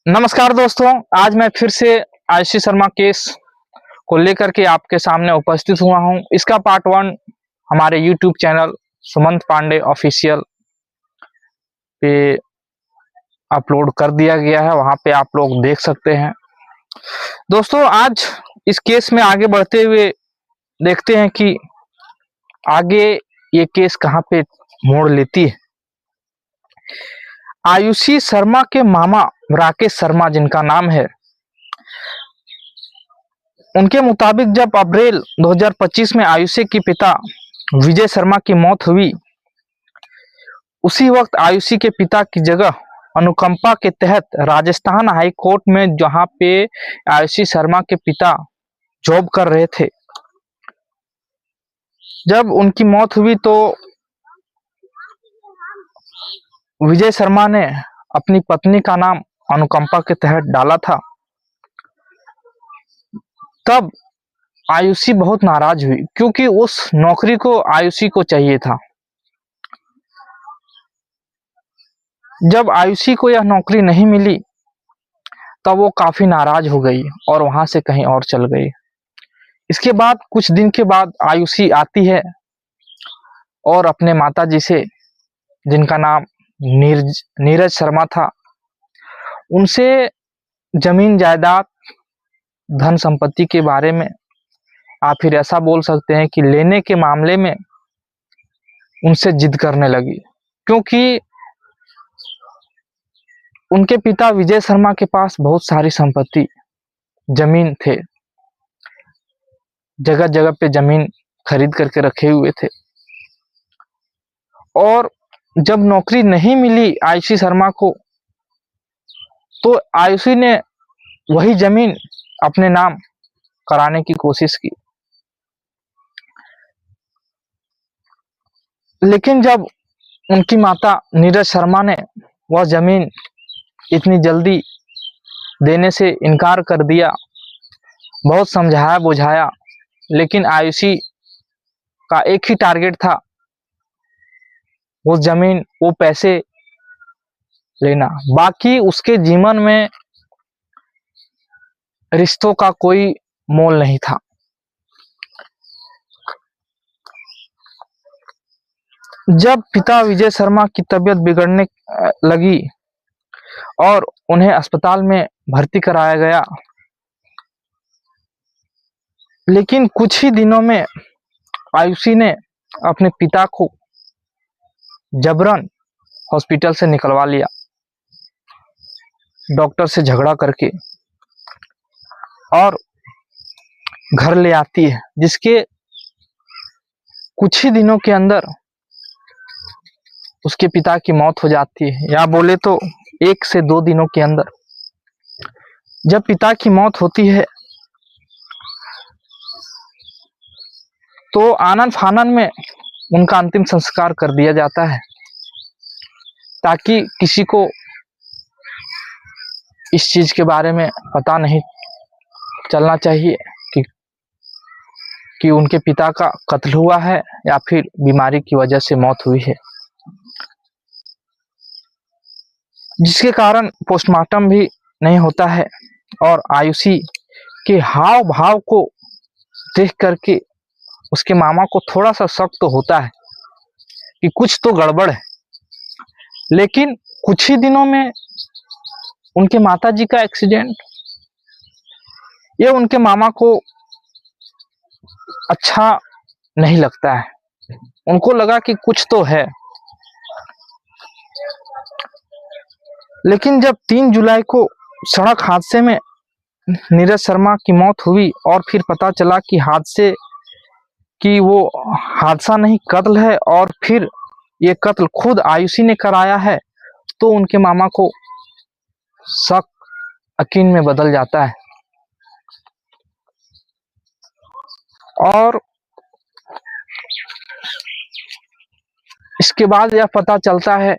नमस्कार दोस्तों, आज मैं फिर से आयुषी शर्मा केस को लेकर के आपके सामने उपस्थित हुआ हूं। इसका पार्ट 1 हमारे YouTube channel Sumant Pandey official पे अपलोड कर दिया गया है, वहां पे आप लोग देख सकते हैं। दोस्तों, आज इस केस में आगे बढ़ते हुए देखते हैं कि आगे ये केस कहां पे मोड़ लेती है। आयुषी शर्मा के मामा राकेश शर्मा, जिनका नाम है, उनके मुताबिक जब अप्रैल 2025 में आयुषी के पिता विजय शर्मा की मौत हुई, उसी वक्त आयुषी के पिता की जगह अनुकंपा के तहत राजस्थान हाई कोर्ट में, जहां पे आयुषी शर्मा के पिता जॉब कर रहे थे, जब उनकी मौत हुई तो विजय शर्मा ने अपनी पत्नी का नाम अनुकंपा के तहत डाला था। तब आयुषी बहुत नाराज हुई, क्योंकि उस नौकरी को आयुषी को चाहिए था। जब आयुषी को यह नौकरी नहीं मिली तब वो काफी नाराज हो गई और वहां से कहीं और चल गई। इसके बाद कुछ दिन के बाद आयुषी आती है और अपने माताजी से, जिनका नाम नीरज शर्मा था, उनसे जमीन जायदाद, धन संपत्ति के बारे में, आप फिर ऐसा बोल सकते हैं कि लेने के मामले में उनसे जिद करने लगी, क्योंकि उनके पिता विजय शर्मा के पास बहुत सारी संपत्ति, जमीन थे, जगह जगह पे जमीन खरीद करके रखे हुए थे। और जब नौकरी नहीं मिली आयुषी शर्मा को, तो आयुषी ने वही जमीन अपने नाम कराने की कोशिश की। लेकिन जब उनकी माता नीरज शर्मा ने वह जमीन इतनी जल्दी देने से इनकार कर दिया, बहुत समझाया बुझाया, लेकिन आयुषी का एक ही टारगेट था, वो जमीन, वो पैसे लेना। बाकी उसके जीवन में रिश्तों का कोई मोल नहीं था। जब पिता विजय शर्मा की तबीयत बिगड़ने लगी और उन्हें अस्पताल में भर्ती कराया गया, लेकिन कुछ ही दिनों में आयुषी ने अपने पिता को जबरन हॉस्पिटल से निकलवा लिया, डॉक्टर से झगड़ा करके, और घर ले आती है, जिसके कुछ ही दिनों के अंदर उसके पिता की मौत हो जाती है, या बोले तो 1 से 2 दिनों के अंदर। जब पिता की मौत होती है तो आनन फानन में उनका अंतिम संस्कार कर दिया जाता है, ताकि किसी को इस चीज के बारे में पता नहीं चलना चाहिए कि उनके पिता का कत्ल हुआ है या फिर बीमारी की वजह से मौत हुई है। जिसके कारण पोस्टमार्टम भी नहीं होता है, और आयुषी के हाव भाव को देख करके उसके मामा को थोड़ा सा शक तो होता है कि कुछ तो गड़बड़ है। लेकिन कुछ ही दिनों में उनके माताजी का एक्सीडेंट, ये उनके मामा को अच्छा नहीं लगता है। उनको लगा कि कुछ तो है। लेकिन जब 3 जुलाई को सड़क हादसे में नीरज शर्मा की मौत हुई और फिर पता चला कि हादसे कि वो हादसा नहीं, कत्ल है, और फिर ये कत्ल खुद आयुषी ने कराया है, तो उनके मामा को शक यकीन में बदल जाता है। और इसके बाद यह पता चलता है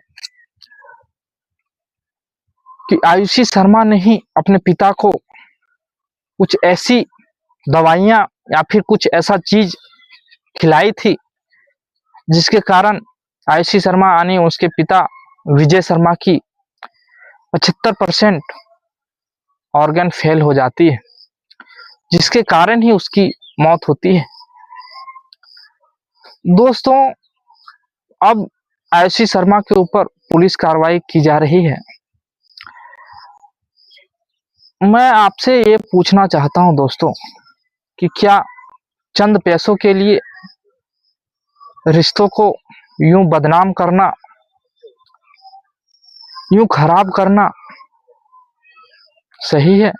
कि आयुषी शर्मा ने ही अपने पिता को कुछ ऐसी दवाइयां या फिर कुछ ऐसा चीज खिलाई थी, जिसके कारण आयुषी शर्मा यानी उसके पिता विजय शर्मा की 75% ऑर्गन फेल हो जाती है, जिसके कारण ही उसकी मौत होती है। दोस्तों, अब आयुषी शर्मा के ऊपर पुलिस कार्रवाई की जा रही है। मैं आपसे ये पूछना चाहता हूं दोस्तों कि क्या चंद पैसों के लिए रिश्तों को यूं बदनाम करना, यूं खराब करना सही है?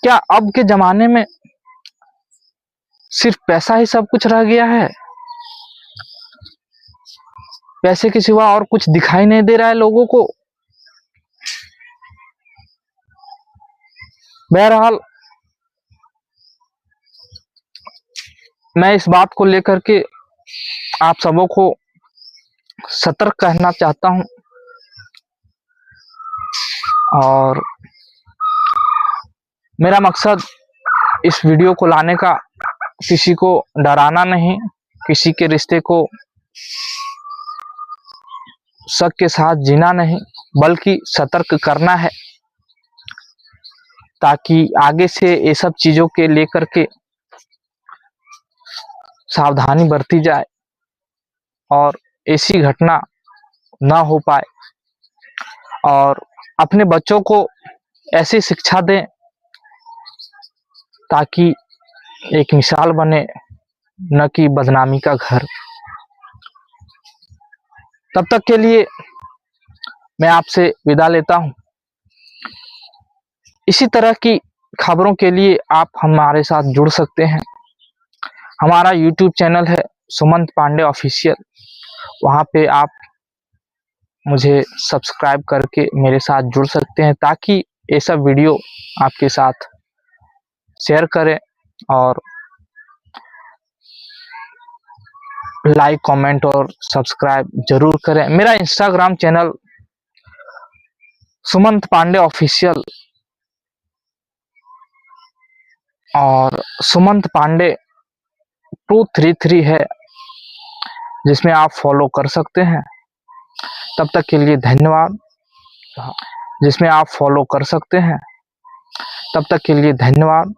क्या अब के जमाने में सिर्फ पैसा ही सब कुछ रह गया है? पैसे के सिवा और कुछ दिखाई नहीं दे रहा है लोगों को? बहरहाल, मैं इस बात को लेकर के आप सबों को सतर्क करना चाहता हूं, और मेरा मकसद इस वीडियो को लाने का किसी को डराना नहीं, किसी के रिश्ते को शक के साथ जीना नहीं, बल्कि सतर्क करना है, ताकि आगे से ये सब चीजों के लेकर के सावधानी बरती जाए और ऐसी घटना ना हो पाए, और अपने बच्चों को ऐसी शिक्षा दें ताकि एक मिसाल बने, न कि बदनामी का घर। तब तक के लिए मैं आपसे विदा लेता हूं। इसी तरह की खबरों के लिए आप हमारे साथ जुड़ सकते हैं। हमारा YouTube चैनल है सुमंत पांडे ऑफिशियल, वहां पे आप मुझे सब्सक्राइब करके मेरे साथ जुड़ सकते हैं, ताकि ये सब वीडियो आपके साथ शेयर करें और लाइक, कमेंट और सब्सक्राइब जरूर करें। मेरा Instagram channel Sumant Pandey official और सुमंत पांडे 233 है, जिसमें आप फॉलो कर सकते हैं। तब तक के लिए धन्यवाद। जिसमें आप फॉलो कर सकते हैं। तब तक के लिए धन्यवाद।